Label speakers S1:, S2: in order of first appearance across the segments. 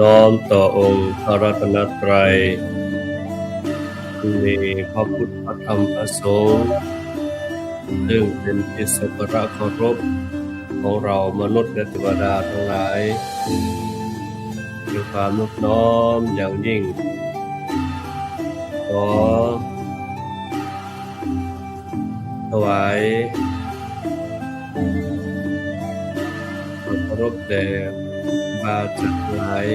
S1: น้อมต่อองค์พระรัตนตรัยมีพระพุทธพระธรรมพระสงฆ์ซึ่งเป็นที่สักการะเคารพของเรามนุษย์และเทวดาทั้งหลายด้วยความนอบน้อมอย่างยิ่งขอถวายความเคารพแด่บาจักหลาย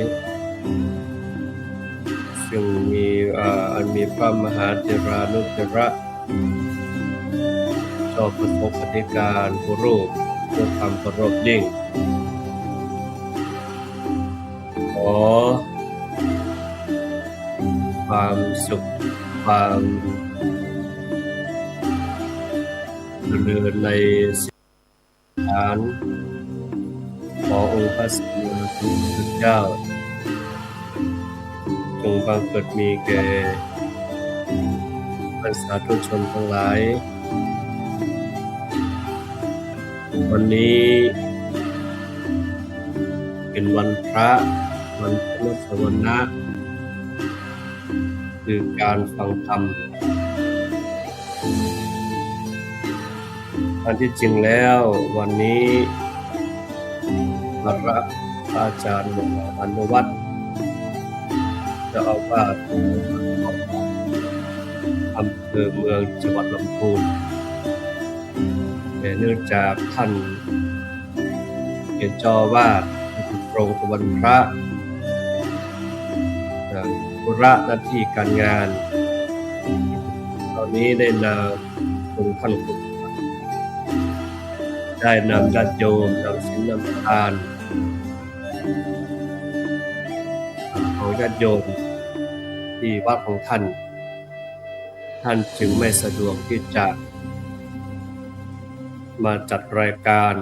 S1: ซึ่งมีพระมหาเถรานุเถระเจ้าประสบปฏิการผู้รูปด้วยความเคารพยิ่งขอความสุขความเจริญในศีลฐานขอองค์พระสัมมาสัมพุทธเจ้าจงบังเกิดมีแก่บรรดาสาธุชนทั้งหลายวันนี้เป็นวันพระวันพระสวนะคือการฟังธรรมอันที่จริงแล้ววันนี้พระอาจารย์อนุวัฒน์เจ้าอาวาสอำเภอเมืองจังหวัดลำพูนแต่เนื่องจากท่านเป็นเจ้าอาวาสตรงกับวันพระธุระหน้าที่การงานตอนนี้ได้นำองค์ท่านได้นำญาติโยมนำศีลนำทานของญาติโยมที่วัดของท่านจึงไม่สะดวกที่จะมาจัดรายการ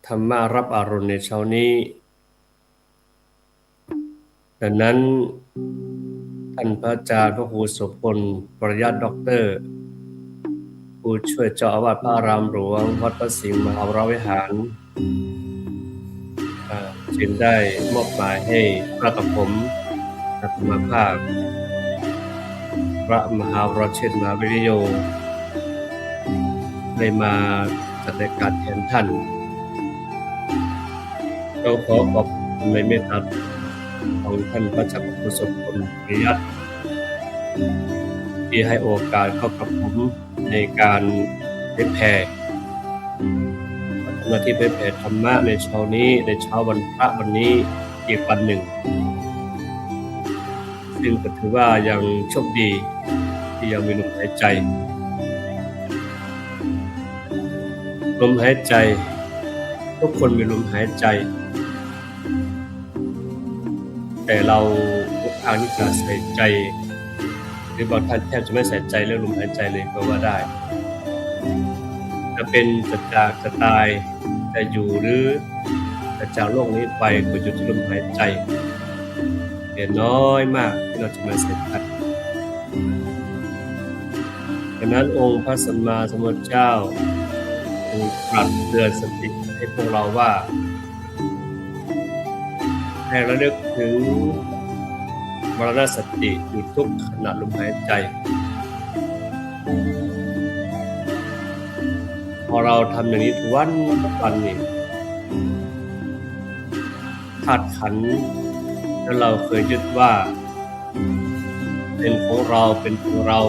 S1: ธรรมะรับอรุณในเช้านี้ดังนั้นท่านพระอาจารย์พระครูโสพลปริยัติด็อกเตอร์ผู้ช่วยเจ้าอาวาสพระอารามหลวงวัดพระสิงห์มหาวรวิหารจึงได้มอบหมายให้พระกับผมธรรมภาพพระมหาวรเชษฐ์มหาวิริโยได้มาจัดรายการแทนท่านก็ขอขอบคุณในเมตตาของท่านพระอาจารย์พระครูโสพลปริยัติที่ให้โอกาสเข้ากับผมในการเผยแผ่หน้าที่เผยแผ่ธรรมะในเช้านี้ในเช้าวันพระวันนี้อีกวันหนึ่งซึ่งก็ถือว่ายังโชคดีที่ยังมีลมหายใจทุกคนมีลมหายใจแต่เราทุกครั้งที่จะใส่ใจหรือบางท่านแทบจะไม่ใส่ใจเรื่องลมหายใจเลยก็ว่าได้จะเป็นจะตายจะอยู่หรือจะจากโลกนี้ไปก็อยู่ที่ลมหายใจแต่น้อยมากที่เราจะมาใส่ใจดังนั้นองค์พระสัมมาสัมพุทธเจ้าตรัสเตือนสติให้พวกเราว่าให้ระลึกถึงมรณสติอยู่ทุกขณะลมหายใจพอเราทำอย่างนี้ทุกวันนี่ธาตุขันธ์ที่เราเคยยึดว่าเป็นของเราเป็นตัวเรา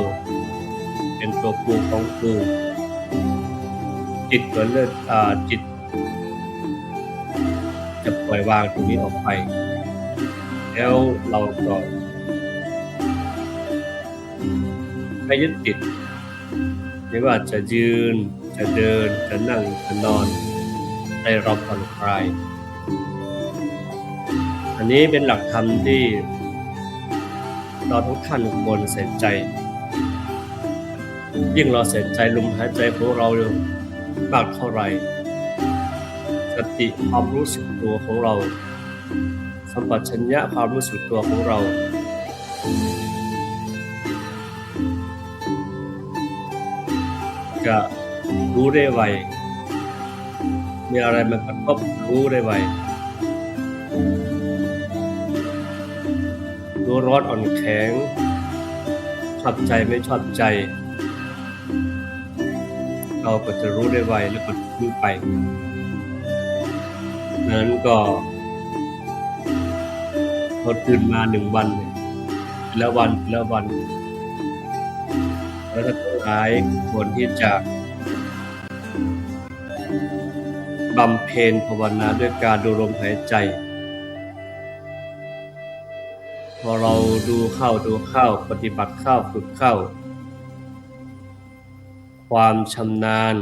S1: เป็นตัวกูของกูจิตก็เลิกจิตจะปล่อยวางตรงนี้ออกไปแล้วเราก็ไม่ยึดติดไม่ว่าจะยืนจะเดินจะนั่งจะนอนให้เราผ่อนคลายอันนี้เป็นหลักธรรมที่เราทุกท่านควรใส่ใจยิ่งเราใส่ใจลมหายใจของเรามากเท่าไหร่สติความรู้สึกตัวของเราสัมปชัญญะความรู้สึกตัวของเราจะรู้ได้ไว มีอะไรมากระทบรู้ได้ไวรู้ร้อนอ่อนแข็งชอบใจไม่ชอบใจเราก็จะรู้ได้ไวแล้วก็รู้ไปนั้นก็พอตื่นมา1วันเนี่ยทีละวันทีละวันแล้วก็ทั้งหลายควรที่จะบำเพ็ญภาวนาด้วยการดูลมหายใจพอเราดูเข้าปฏิบัติเข้าฝึกเข้าความชำนาญ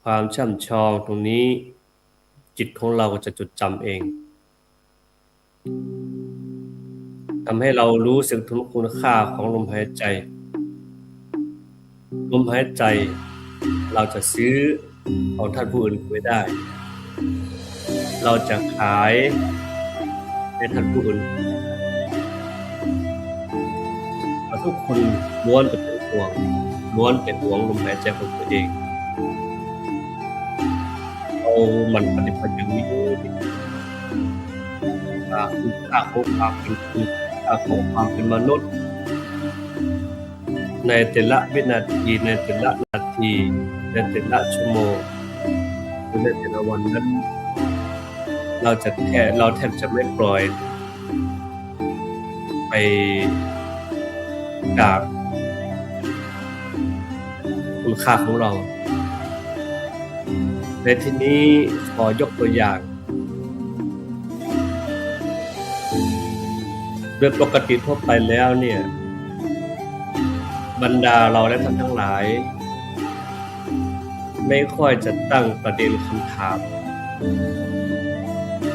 S1: ความช่ำชองตรงนี้จิตของเราก็จะจดจำเองทำให้เรารู้สึกถึงคุณค่าของลมหายใจลมหายใจเราจะซื้อของท่านผู้อื่นไม่ได้เราจะขายให้ท่านผู้อื่นทุกคนล้วนเป็นห่วงล้วนเป็นห่วงลมหายใจของตัวเองเอามันปฏิบัติอย่างนี้คุณค่าของความเป็นคุณค่าของความเป็นมนุษย์ในแต่ละวินาทีในแต่ละนาทีในแต่ละชั่วโมงหรือในแต่ละวันนั้นเราแทบจะไม่ปล่อยไปจากคุณค่าของเราในที่นี้ขอยกตัวอย่างโดยปกติทั่วไปแล้วเนี่ยบรรดาเราและท่านทั้งหลายไม่ค่อยจะตั้งประเด็นคำถาม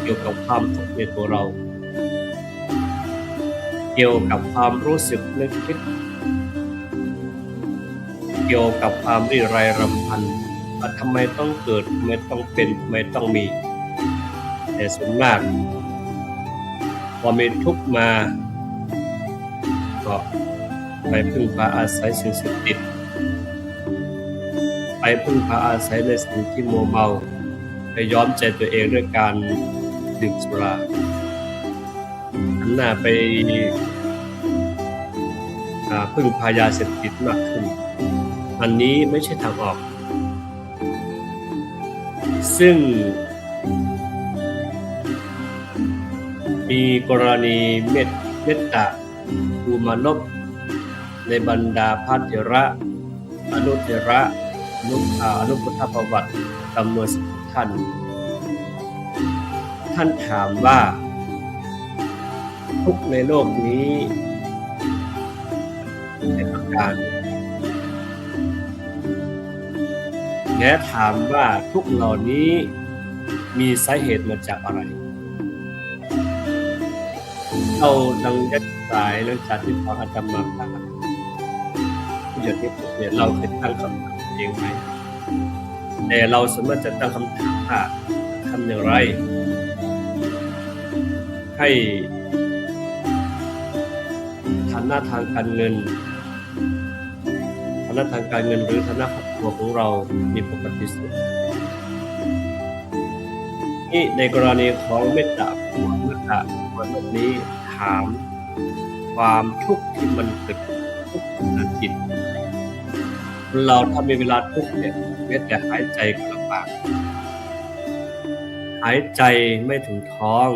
S1: เกี่ยวกับความทุกข์ในตัวเราเกี่ยวกับความรู้สึกนึกคิดเกี่ยวกับความริไรรำพันว่าทำไมต้องเกิดทำไมต้องเป็นทำไมต้องมีแต่ส่วนมากพอมีทุกข์มาก็ไปพึ่งพาอาศัยสิ่งศักดิ์สิทธิ์ไปพึ่งพาอาศัยในสิ่งที่มัวเมาไปย้อมใจตัวเองด้วยการดื่มสุราหันหน้าไปพึ่งพายาเสพติดมากขึ้นอันนี้ไม่ใช่ทางออกซึ่งมีกรณีเมตตาภูมานพในบรรดาพระเถระอนุเถระอนุพุทธประวัติจำนวน10ท่านถามว่าทุกข์ในโลกนี้ในประการและถามว่าทุกข์เหล่านี้มีสาเหตุมาจากอะไรเราดังยัดสายเรื่องจากที่ฟังอาจารย์มาพูดอย่างนี้เนี่ยเราเคยตั้งคำถามเองไหมแต่เราสามารถจะตั้งคำถามว่าทำอย่างไรให้ฐานะทางการเงินหรือฐานะครอบครัวของเรามีปกติสุขนี่ในกรณีของเมตตาวันนี้ถามความทุกข์ที่มันเกิดทุกข์ทางจิตเราถ้ามีเวลาทุกข์เนี่ยแม้แต่หายใจก็ลำบากหายใจไม่ถึงท้อง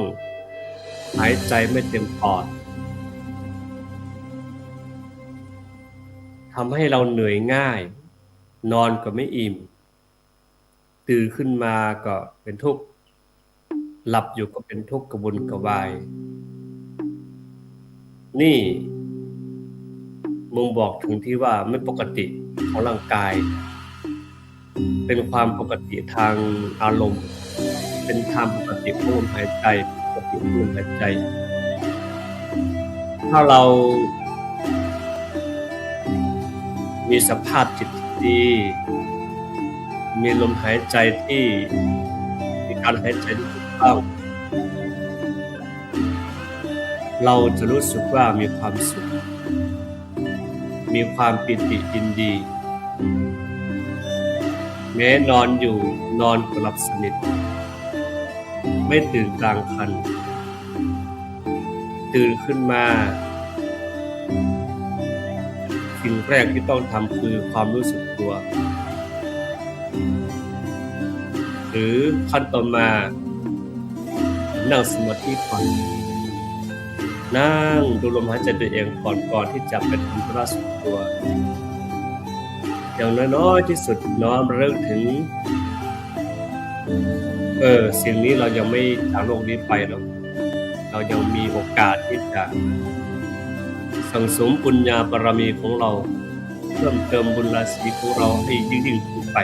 S1: หายใจไม่เต็มปอดทำให้เราเหนื่อยง่ายนอนก็ไม่อิ่มตื่นขึ้นมาก็เป็นทุกข์หลับอยู่ก็เป็นทุกข์กระวนกระวายนี่มึงบอกถึงที่ว่าไม่ปกติของร่างกายเป็นความปกติทางอารมณ์เป็นทางปกติของลมหายใจปกติของลมหายใจถ้าเรามีสภาพจิตที่ดีมีลมหายใจที่มีการหายใจที่ถูกต้องเราจะรู้สึกว่ามีความสุขมีความปิติยินดี แม้นอนอยู่นอนก็หลับสนิทไม่ตื่นกลางคันตื่นขึ้นมาสิ่งแรกที่ต้องทำคือความรู้สึกตัวหรือขั้นต่อมานั่งสมาธิก่อนนั่งดูลมหายใจตัวเองก่อนที่จะเป็นทำธุระส่วนตัวอย่างน้อยที่สุดน้อมระลึกถึงสิ่งนี้เรายังไม่จากโลกนี้ไปหรอกเรายังมีโอกาสที่จะสั่งสมบุญญาบารมีของเราเพิ่มเติมบุญราศีของเราให้ยิ่งขึ้นไป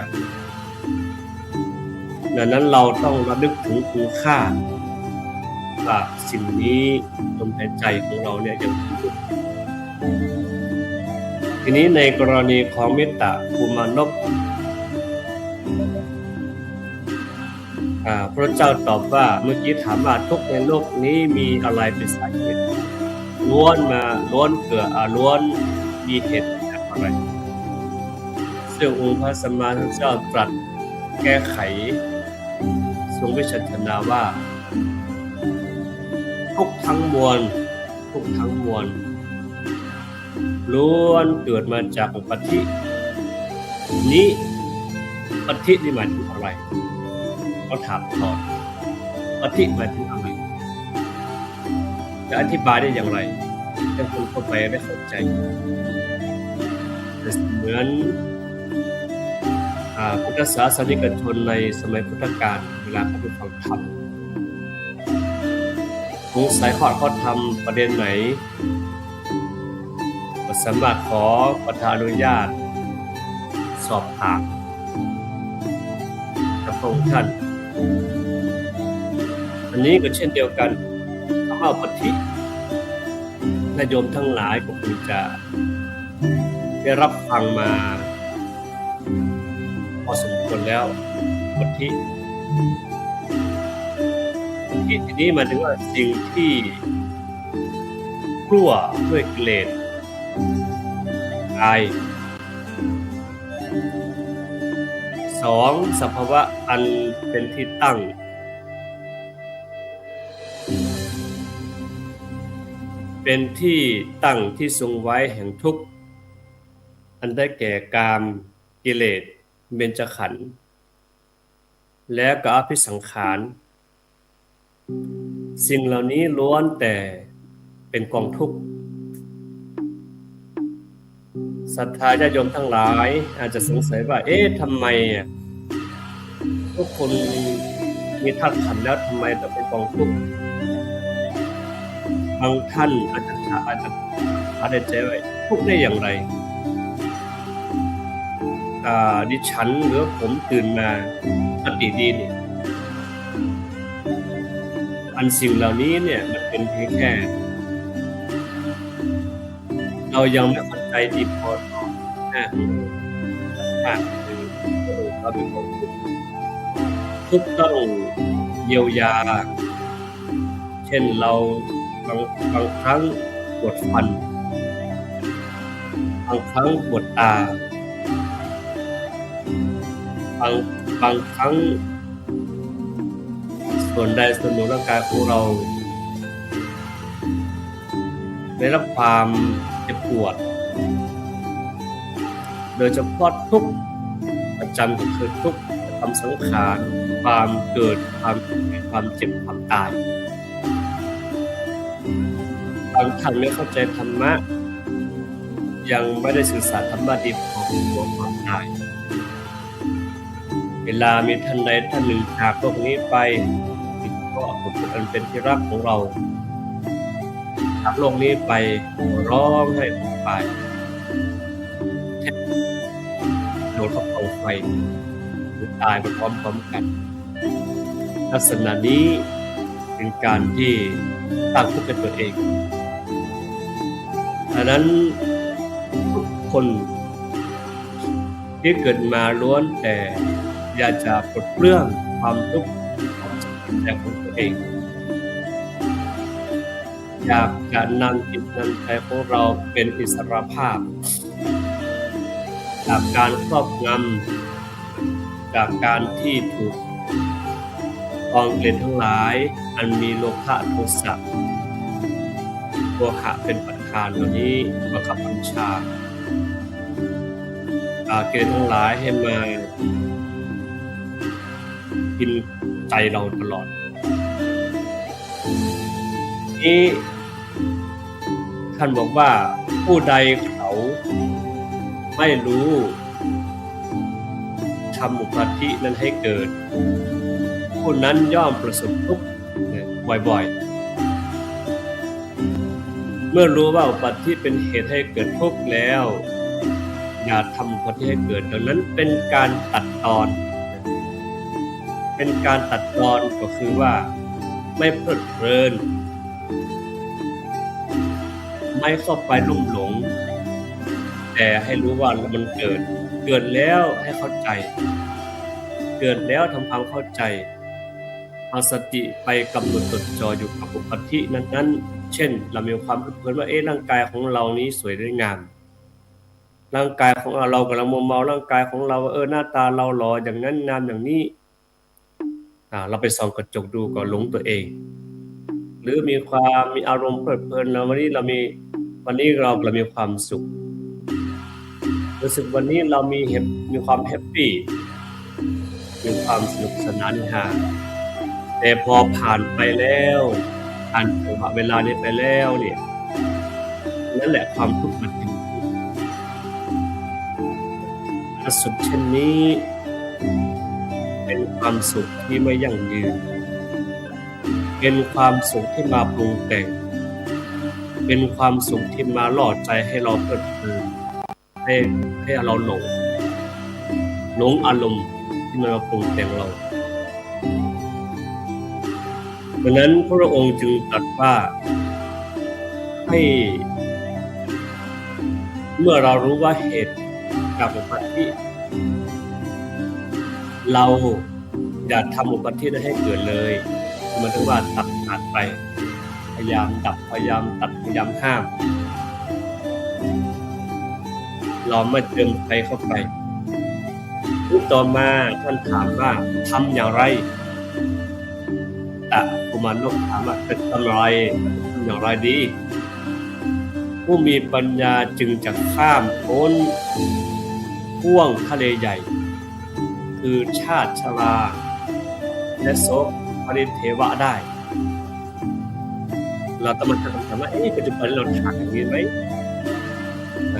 S1: ดังนั้นเราต้องระลึกถึงคุณค่าว่าสิ่งนี้ลมหายใจของเราเนี่ยยังอยู่ทีนี้ในกรณีของเมตตาภูมานพพระเจ้าตอบว่าเมื่อกี้ถามว่าทุกข์ในโลกนี้มีอะไรเป็นสาเหตุล้วนเกิดล้วนมีเหตุจากอะไรซึ่งองค์พระสัมมาสัมพุทธเจ้าตรัสแก้ไขทรงวิจัชนาว่าทุกทั้งมวลล้วนเกิดมาจากปฏินี้ปฏินี่หมายถึงอะไรเขาถามต่อปฏิหมายถึงอะไรจะอธิบายได้อย่างไรให้คนเข้าไปได้เข้าใจเหมือนพุทธศาสนิกชนในสมัยพุทธกาลเวลาเขาไปฟังธรรมสงสัยข้อธรรมประเด็นไหนก็สามารถขอประทานอนุญาตสอบถามกับพระองค์ท่านอันนี้ก็เช่นเดียวกันคำว่าปฏิญาติโยมทั้งหลายก็คงจะได้รับฟังมาพอสมควรแล้วปฏิทีนี้มาถึงว่าสิ่งที่กลัวด้วยกิเลสกาย2สภาวะอันเป็นที่ตั้งที่ทรงไว้แห่งทุกข์อันได้แก่กามกิเลสเบญจขันธ์และก็อภิสังขารสิ่งเหล่านี้ล้วนแต่เป็นกองทุกข์ศรัทธาญาติโยมทั้งหลายอาจจะสงสัยว่าทำไมทุกคนมีธาตุขันธ์แล้วทำไมต้องเป็นกองทุกข์บางท่านอาจจะได้ใจว่าทุกข์ได้อย่างไรดิฉันหรือผมตื่นมาปกติดีนี่อันสิ่งเหล่านี้เนี่ยมันเป็นเพียงแค่เรายังไม่เข้าใจดีพอคือเราเป็นคนทุกต้องเยียวยาเช่นเราบางครั้งปวดฟันบางครั้งปวดตาบางครั้งส่วนใดส่วนหนึ่งร่างกายของเราได้รับความเจ็บปวดโดยเฉพาะทุกข์ประจำก็คือทุกข์ประจำสังขารความเกิดความเจ็บความตายบางท่านไม่เข้าใจธรรมะยังไม่ได้ศึกษาธรรมะดีพอตัวความตายเวลามีท่านใดท่านหนึ่งจากโลกนี้ไปก็อันเป็นที่รักของเราจากโลกนี้ไปร้องให้ไปโดนเขาเผาไฟหรือตายไปพร้อมๆกันลักษณะนี้เป็นการที่ตั้งทุกข์เป็นตัวเองดังนั้นทุกคนที่เกิดมาล้วนแต่อยากจะปลดเปลื้องความทุกข์ของจิตใจของตัวเองอยากจะนำจิตนำใจของเราเป็นอิสรภาพจากการครอบงำ จากการที่ถูกกองกิเลสทั้งหลายอันมีโลภะโทสะโมหะเป็นประธานเหล่านี้บังคับบัญชากิเลสทั้งหลายให้มากินใจเราตลอดนี้ท่านบอกว่าผู้ใดเขาไม่รู้ทำอุปาทินั้นให้เกิดผู้นั้นย่อมประสบทุกข์บ่อยๆเมื่อรู้ว่าอุปาทิเป็นเหตุให้เกิดทุกข์แล้วอย่าทำอุปาทิให้เกิดดังนั้นเป็นการตัดตอนก็คือว่าไม่เพลิดเพลินไม่เข้าไปลุ่มหลงแต่ให้รู้ว่ามันเกิดแล้วให้เข้าใจเกิดแล้วทำความเข้าใจเอาสติไปกำหนดจดจ่ออยู่กับอุปาทินั้นๆเช่นเรามีความเพลิดเพลินว่าร่างกายของเรานี้สวยงามร่างกายของเรากำลังมัวเมาร่างกายของเราหน้าตาเราหล่ออย่างนั้นงามอย่างนี้เราไปส่องกระจกดูก็หลงตัวเองหรือมีอารมณ์เพลิดเพลินแล้ววันนี้เรามีความสุขรู้สึกวันนี้เรามีความแฮปปี้มีความสนุกสนานแต่พอผ่านไปแล้วผ่านเวลานี้ไปแล้วเนี่ยนั่นแหละความทุกข์มันถึงสุขเช่นนี้เป็นความสุขที่ไม่ยั่งยืนเป็นความสุขที่มาปรุงแต่งเป็นความสุขที่มาล่อใจให้เราเพลิดเพลินให้เราหลงอารมณ์ที่มันมาปรุงแต่งเราดังนั้นพระองค์จึงตรัสว่าให้เมื่อเรารู้ว่าเหตุกับอุปาทิเราอย่าทำอุปาทินั้นให้เกิดเลยหมายถึงว่าตัดไปพยายามดับพยายามตัดพยายามห้ามเราไม่เติมใครเข้าไปต่อมาท่านถามว่าทำอย่างไรกุมารนกถามว่าเป็นอย่างไรดีผู้มีปัญญาจึงจะข้ามพ้นห่วงทะเลใหญ่คือชาติชราและโสภณิเทวะได้เราต้องมาถามว่าปัจจุบันเราทำอย่างนี้ไหม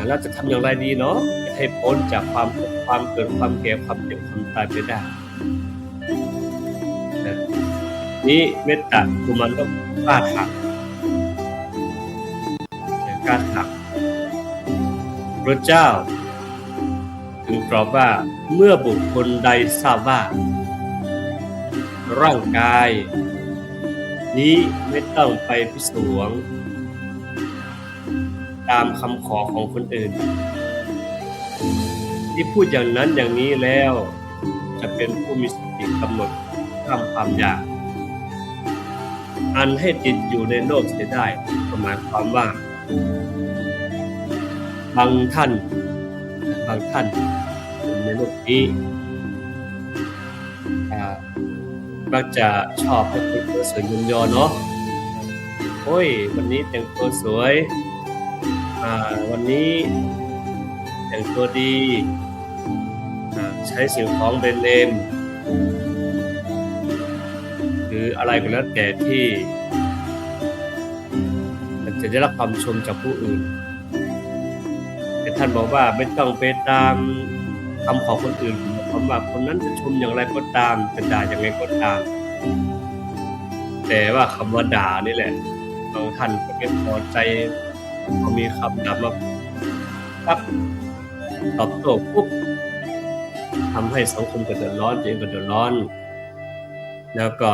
S1: เราจะทำอย่างไรดีเนาะให้พ้นจากความเกิดความแก่ความเจ็บความตายไปได้นี่เมตตากุมารก็กล้าถามพระเจ้าจึงตรัสว่าเมื่อบุคคลใดทราบว่าร่างกายนี้ไม่ต้องไปพิศวงตามคำขอของคนอื่นที่พูดอย่างนั้นอย่างนี้แล้วจะเป็นผู้มีสติกำหนดทำความอยากอันให้ติดอยู่ในโลกเสียได้หมายความว่าบางท่านในโลกนี้มักจะชอบให้คนสวยๆยอเนาะโอ้ยวันนี้แต่งตัวสวยวันนี้แต่งตัวดีใช้สิ่งของแบรนด์เนมหรืออะไรก็แล้วแต่ที่จะได้รับความชมจากผู้อื่นแต่ท่านบอกว่าไม่ต้องไปตามคำขอคนอื่นเพราะว่าคนนั้นจะชมอย่างไรก็ตามจะด่าอย่างไรก็ตามแต่ว่าคำว่าด่านี่แหละบางท่านก็ไม่พอใจพอมีคำด่ามาปั๊บตอบโต้ปุ๊บทำให้สังคมก็เดือดร้อนตัวเองก็เดือดร้อนแล้วก็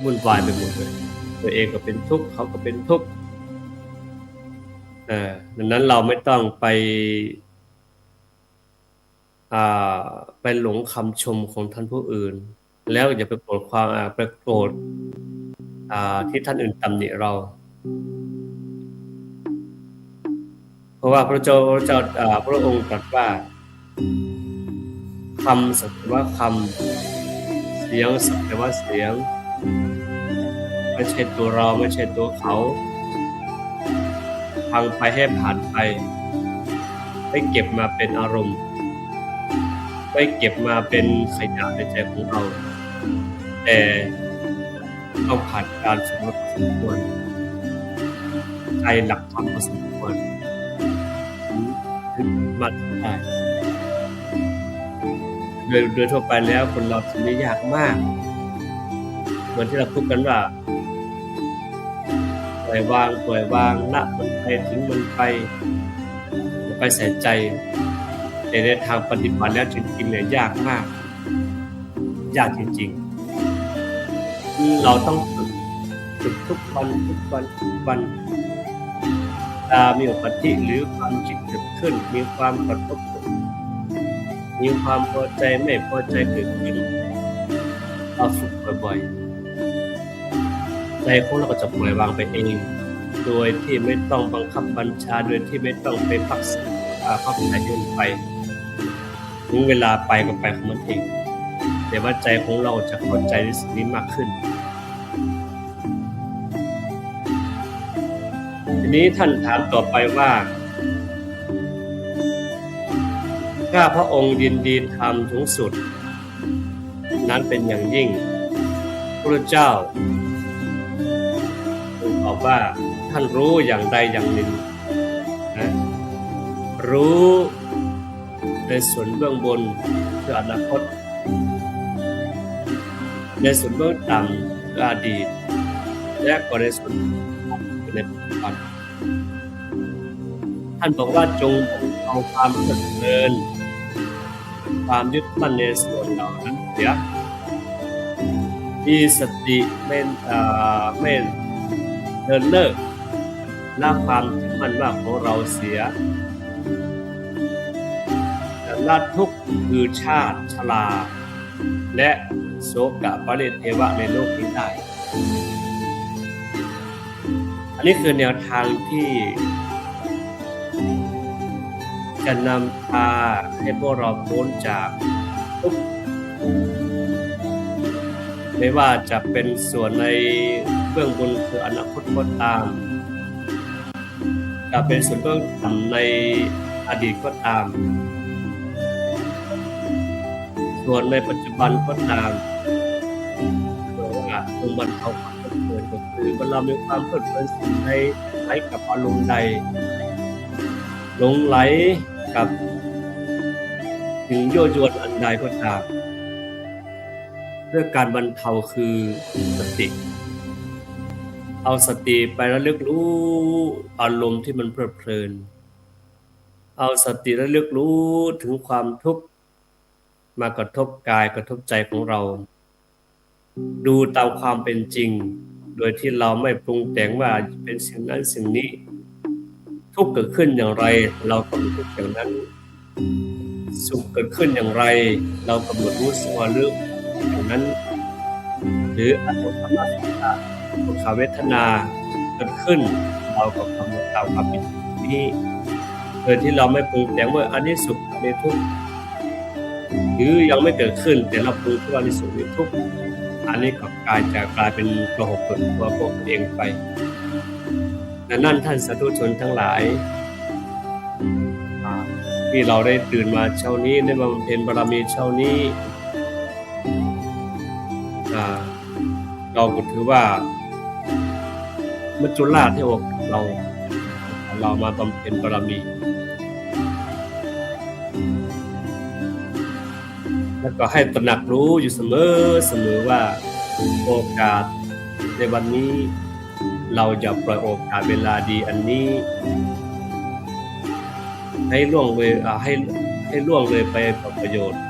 S1: วุ่นวายไปหมดเลยตัวเองก็เป็นทุกข์เขาก็เป็นทุกข์ดังนั้นเราไม่ต้องไปหลงคำชมของท่านผู้อื่นแล้วอย่าไปโกรธที่ท่านอื่นตำหนิเราเพราะว่าพระองค์ตรัสว่าเข ำสักแต่ว่าคำเสียงสักแต่ว่าเสียงไม่ใช่ตัวเราไม่ใช่ตัวเขาฟังไปให้ผ่านไปไม่เก็บมาเป็นอารมณ์ไม่เก็บมาเป็นขยะในใจของเราแต่ต้องผ่านการสำรวจพอสมควรใจหลักธรรมพอสมควรถึงมาได้โดยทั่วไปแล้วคนเราทำได้ยากมากเหมือนที่เราพูดกันว่าปล่อยวางละมันไปทิ้งมันไปอย่าไปใส่ใจแต่ในทางปฏิบัติแล้วจริงๆเนี่ยยากมากยากจริงๆเราต้องฝึกทุกวันมีอุปธิหรือความจิตเกิดขึ้นมีความกระทบมีความพอใจไม่พอใจเกิดขึ้นเราฝึกบ่อยๆใจของเราก็จะปล่อยวางไปเองโดยที่ไม่ต้องบังคับบัญชาโดยที่ไม่ต้องไปพักใจเดินไปถึงเวลาไปก็ไปของมันเองแต่ว่าใจของเราจะเข้าใจในสิ่งนี้มากขึ้นทีนี้ท่านถามต่อไปว่าข้าพระองค์ยินดีทำสูงสุดนั้นเป็นอย่างยิ่งพระเจ้าตอบว่าท่านรู้อย่างใดอย่างหนึ่งนะรู้ในส่วนเบื้องบนคืออนาคตในส่วนเบื้องต่ำคืออดีตและก็ในส่วนในปัจจุบันท่านบอกว่าจงเอาความเพลิดเพลินความยึดมั่นในส่วนเหล่านั้นเสียมีสติไม่เดินเลิกละความยึดมั่นว่าของเราเสียละทุกข์คือชาติชราและโศกปริเทวะในโลกนี้ได้อันนี้คือแนวทางที่จะนำพาให้พวกเราพ้นจากทุกข์ไม่ว่าจะเป็นส่วนในเบื้องบนคืออนาคตก็ตามจะเป็นส่วนเบื้องต่ำในอดีตก็ตามส่วนในปัจจุบันก็ตามเพราะว่าตรงบรรเทาความเพลิดเพลินก็คือเวลามีความเพลิดเพลินสิ่งใดไหลกับอารมณ์ใดหลงไหลกับสิ่งยั่วยวนอันใดก็ตามเพื่อการบรรเทาคือสติเอาสติไประลึกรู้อารมณ์ที่มันเพลิดเพลินเอาสติระลึกรู้ถึงความทุกข์มากระทบกายกระทบใจของเราดูตามความเป็นจริงโดยที่เราไม่ปรุงแต่งว่าเป็นสิ่งนั้นสิ่งนี้ทุกข์เกิดขึ้นอย่างไรเรากำหนดทุกข์อย่างนั้นสุขเกิดขึ้นอย่างไรเรากำหนดรู้สึกว่าเรื่องอย่างนั้นหรืออารมณ์ธรรมะต่างๆทุกขเวทนาเกิดขึ้นเราก็กำหนดตามความเป็นจริงนี้โดยที่เราไม่ปรุงแต่งว่าอันนี้สุขอันนี้ทุกข์หรือยังไม่เกิดขึ้นแต่เราปรุงว่าอันนี้สุขอันนี้ทุกข์อันนี้ก็กลายเป็นกระหกเกิดตัวพวกเองไปดังนั้นท่านสาธุชนทั้งหลายที่เราได้ตื่นมาเช้านี้ได้มาบำเพ็ญบารมีเช้านี้เราก็ถือว่ามัจจุราชที่อกเรามาบำเพ็ญบารมีแล้วก็ให้ตระหนักรู้อยู่เสมอว่าโอกาสในวันนี้เราอย่าปล่อยโอกาสเวลาดีอันนี้ให้ล่วงเลยให้ล่วงเลยไปประโยชน์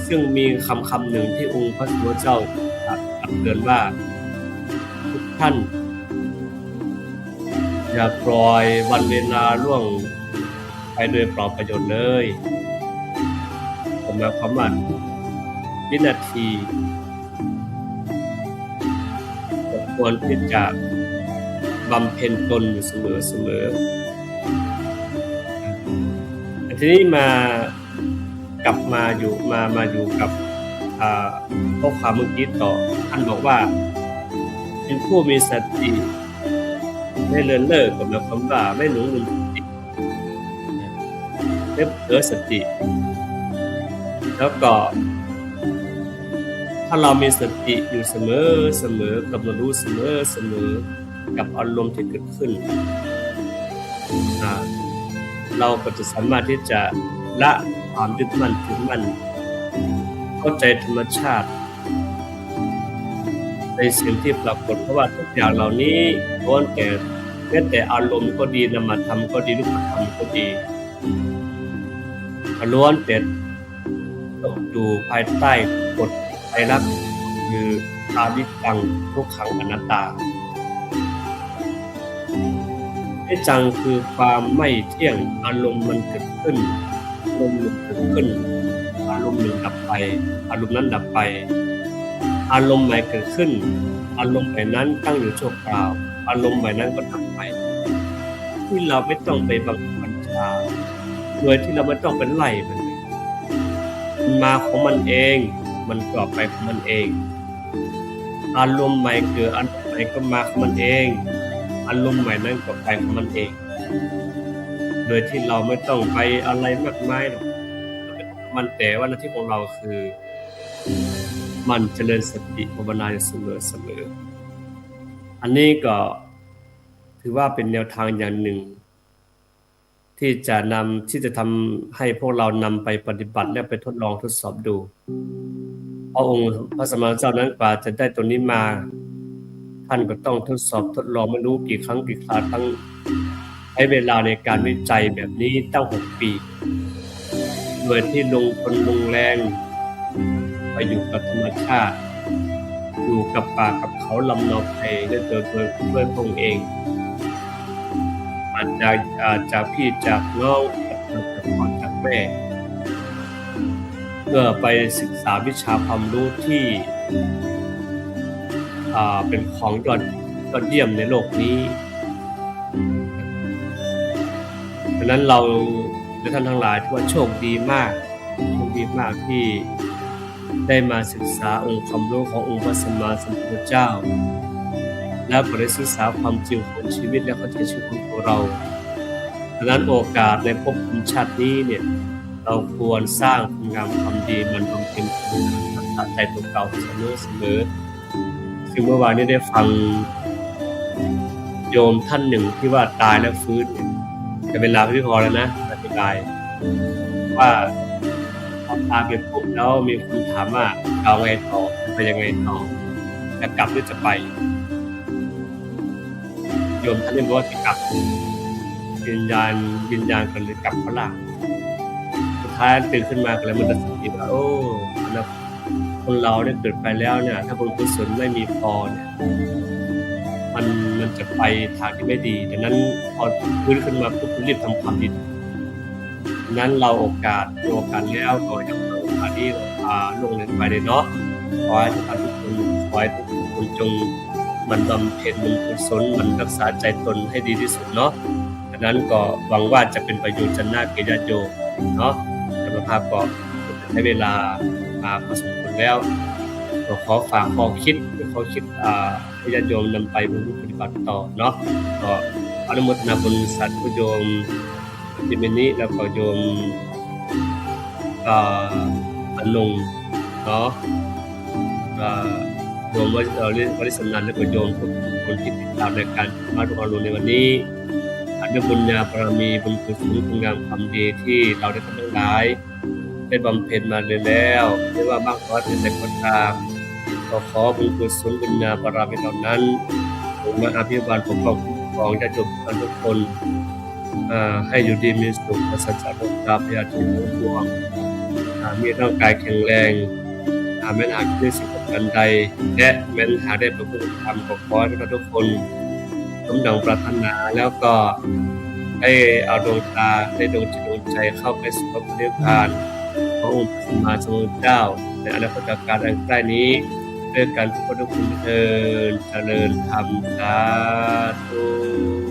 S1: ซึ่งมีคำหนึ่งที่องค์พระสัมมาสัมพุทธเจ้าตรัสเตือนว่าทุกท่านอย่าปล่อยวันเวลาล่วงไปโดยเปล่าประโยชน์เลยหมายความว่าวินาทีควรที่จะบำเพ็ญตนอยู่เสมอทีนี้มา กลับมาอยู่กับข้อความเมื่อกี้ต่อท่านบอกว่าเป็นผู้มีสติไม่เลินเล่อก็หมายความว่าไม่หลงลืมสติไม่เผลอสติแล้วก็ถ้าเรามีสติอยู่เสมอกำลังรู้เสมอกับอารมณ์ที่เกิดขึ้นเราก็จะสามารถที่จะละความยึดมั่นถือมั่นเข้าใจธรรมชาติในสิ่งที่ปรากฏเพราะว่าทุกอย่างเหล่านี้ล้วนแต่แม้แต่อารมณ์ก็ดีนามธรรมก็ดีรูปธรรมก็ดีล้วนแต่ตกอยู่ภายใต้กฎไตรลักษณ์คืออานิจจังทุกขังอนัตตาอนิจจังคือความไม่เที่ยงอารมณ์มันเกิดขึ้นอารมณ์มันเกิดขึ้นอารมณ์หนึ่งดับไปอารมณ์นั้นดับไปอารมณ์ใหม่เกิดขึ้นอารมณ์ใหม่นั้นตั้งอยู่ชั่วคราวอารมณ์ใหม่นั้นก็ดับไปที่เราไม่ต้องไปบังคับบัญชาโดยที่เราไม่ต้องเป็นไล่มันมาของมันเองมันก็ไปของมันเองอารมณ์ใหม่เกิดอารมณ์ใหม่ก็มาของมันเองอารมณ์ใหม่นั้นก็ไปของมันเองโดยที่เราไม่ต้องไปอะไรมากมายหรอกมันแต่ว่าหน้าที่ของเราคือมันเจริญสติภาวนาอยู่เสมออันนี้ก็ถือว่าเป็นแนวทางอย่างหนึ่งที่จะทำให้พวกเรานำไปปฏิบัติและไปทดลองทดสอบดูพระองค์พระสัมมาสัมพุทธเจ้านั้นกว่าจะได้ตัวนี้มาท่านก็ต้องทดสอบทดลองไม่รู้กี่ครั้งกี่คราทั้งใช้เวลาในการวิจัยแบบนี้ตั้ง6 ปีโดยที่ลงคนลงแรงไปอยู่กับธรรมชาติอยู่กับป่ากับเขาลำนาวไพรด้วยพระองค์เองจากพี่จากน้องจากพ่อจากแม่เพื่อไปศึกษาวิชาความรู้ที่เป็นของยอดเยี่ยมในโลกนี้ดังนั้นเราและท่านทั้งหลายถือว่าโชคดีมากที่ได้มาศึกษาองค์ความรู้ขององค์พระสัมมาสัมพุทธเจ้าและก็ได้ศึกษาความจริงของชีวิตและเข้าใจชีวิตของตัวเราดังนั้นโอกาสในภพภูมิชาตินี้เนี่ยเราควรสร้างคุณงามความดีมันบำเพ็ญรักษาใจตัวเก่าเสมอซึ่งเมื่อวานนี้ได้ฟังโยมท่านหนึ่งที่ว่าตายแล้วฟื้นจะเป็นเวลาพี่พอแล้วนะอธิบายว่าพอตายไปปุ๊บแล้วมีคนถามว่าเอาไงต่อไปยังไงต่อจะกลับหรือจะไปโยมท่านนี้บอกว่าจะกลับวิญญาณกันเลยกลับพลังสุดท้ายตื่นขึ้นมาก็เลยมันตัดสินใจว่าโอ้นะคนเราเนี่ยเกิดไปแล้วเนี่ยถ้าบุญกุศลไม่มีพอเนี่ยมันจะไปทางที่ไม่ดีดังนั้นพอฟื้นขึ้นมาปุ๊บรีบทำความดีนั้นเราโอกาสแล้วก็ยังเอาโอกาสนี้ลงเรียนไปเลยเนาะขอให้ทุกคนจงมันบำเพ็ญบุญกุศลมันรักษาใจตนให้ดีที่สุดเนาะดังนั้นก็หวังว่าจะเป็นประโยชน์จะน่าเกียรติญาติโยมเนาะธรรมภาพก็ใช้เวลาพอสมควรแล้วก็ขอฝากข้อคิดให้ญาติโยมนำไปปฏิบัติต่อเนาะก็อนุโมทนาบุญสัตว์โยมที่เป็นนี้แล้วก็โยมอนงเนาะรวมว่าเราเรียนบริสันนันและก็โยมทุกคนที่ติดตามในการมาดูอารมณ์ในวันนี้ด้วยบุญญาบารมีบุญกุศลคุณงามความดีที่เราได้ทำทั้งหลายได้บำเพ็ญมาเลยแล้วไม่ว่ามากน้อยเพียงใดก็ตามก็ขอบุญกุศลบุญญาบารมีเหล่านั้นมาอภิบาลปกป้องคุ้มครองญาติโยมทุกคนให้อยู่ดีมีสุขปราศจากโรคภัยพยาธิทั้งปวงมีร่างกายแข็งแรงแม้นหากด้วยสิ่งประการใดและแม้นหากได้ประพฤติธรรมขอให้ทุกคนสมดังปรารถนาแล้วก็ให้เอาดวงตาได้ดวงจิตดวงใจเข้าไปสู่พระนิพพานขององค์พระสัมมาสัมพุทธเจ้าในอนาคตการอันใกล้นี้ด้วยกันทุกคนเจริญธรรมสาธุ